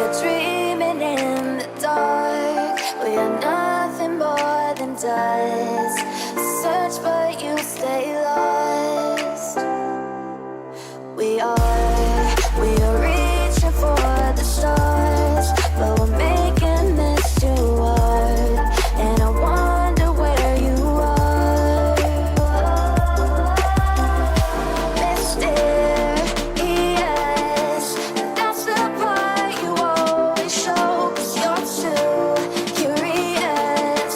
are dreaming in the dark. We are nothing more than dust. Search but you stay lost. We are reaching for the stars, but we're making this too hard. And I wonder where you are. Mysterious, that's the part you always show. 'Cause you're too curious.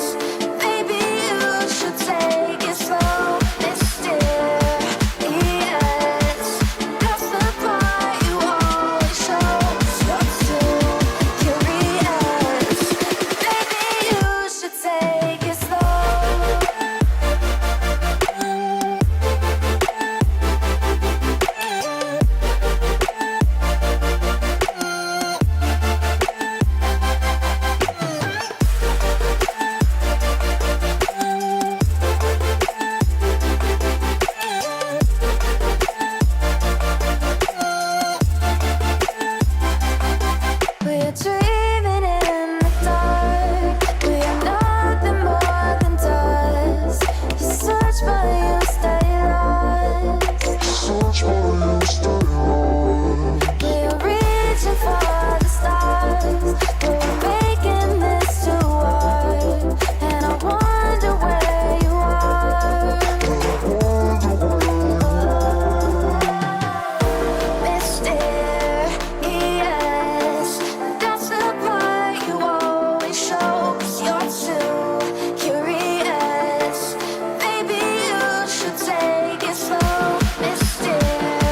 Maybe you should take it slow. Mysterious, that's the part you always show. 'Cause you're too curious. Maybe you should take it slow. We're dreaming in the dark. We are nothing more than dust. You search but you stay lost. We are reaching for the stars, but we're making this too hard. And I wonder where you are. Mysterious, that's the part you always show. 'Cause you're too curious. Maybe you should take it slow. Mysterious,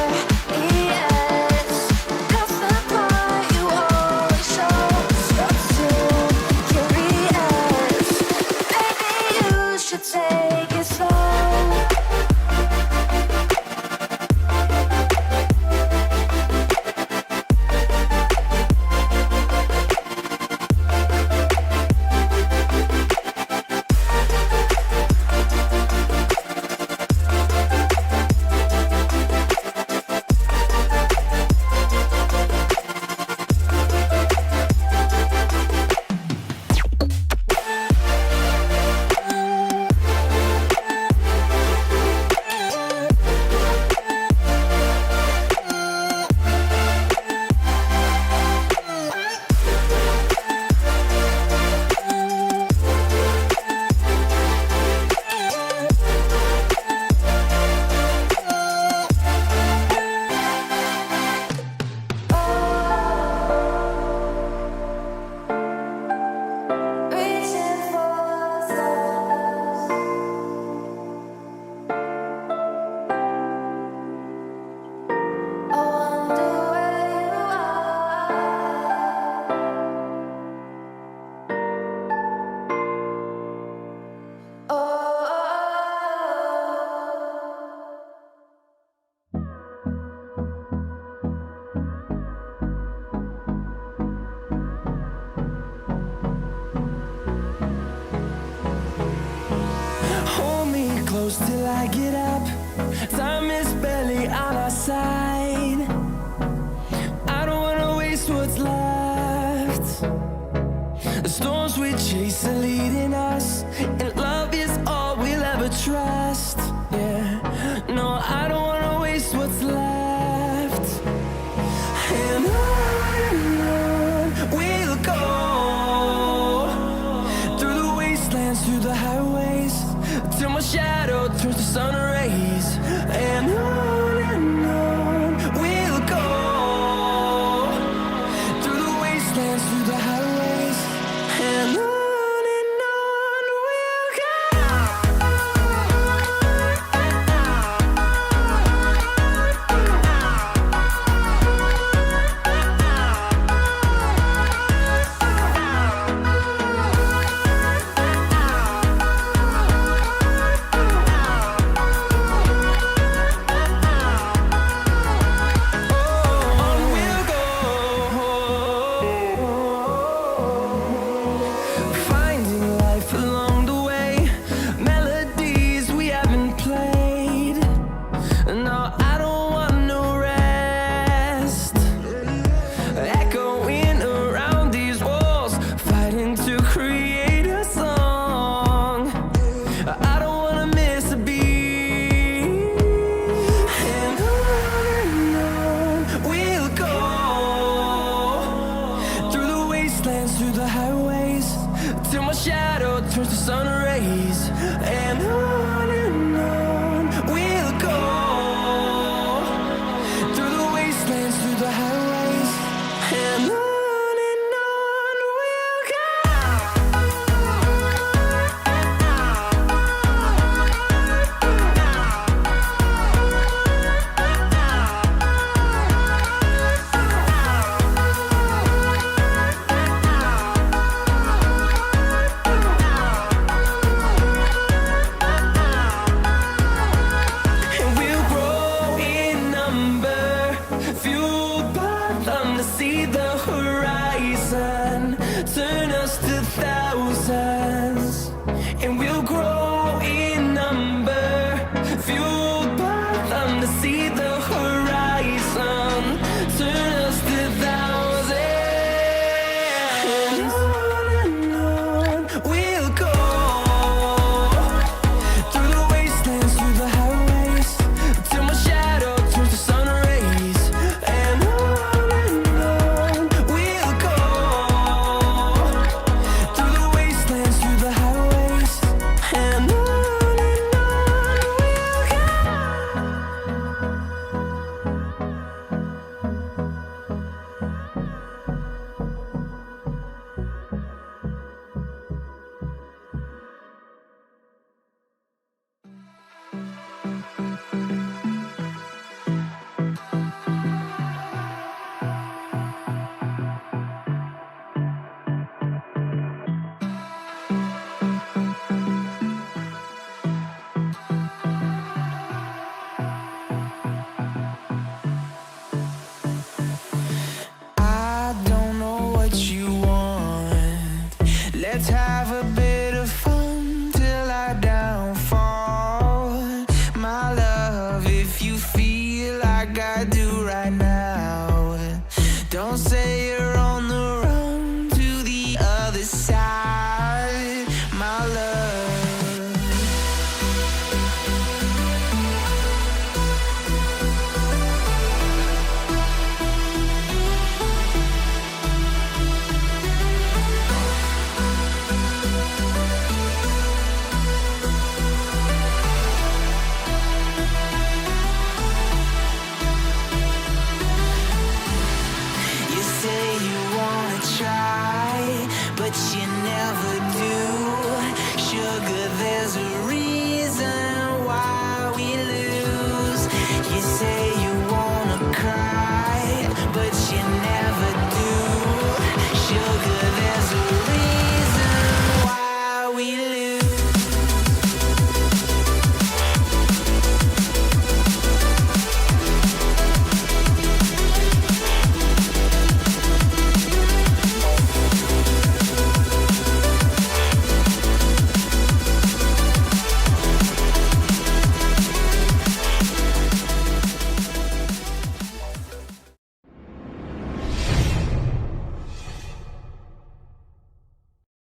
that's the part you always show. 'Cause you're too curious. Maybe you should take it slow. Reaching for stars. I wonder where you are. Oh. Hold me close till I get up. Time is barely on our side. I don't wanna waste what's left. The storms we chase are leading us, and love is all we'll ever trust. Yeah, no, I don't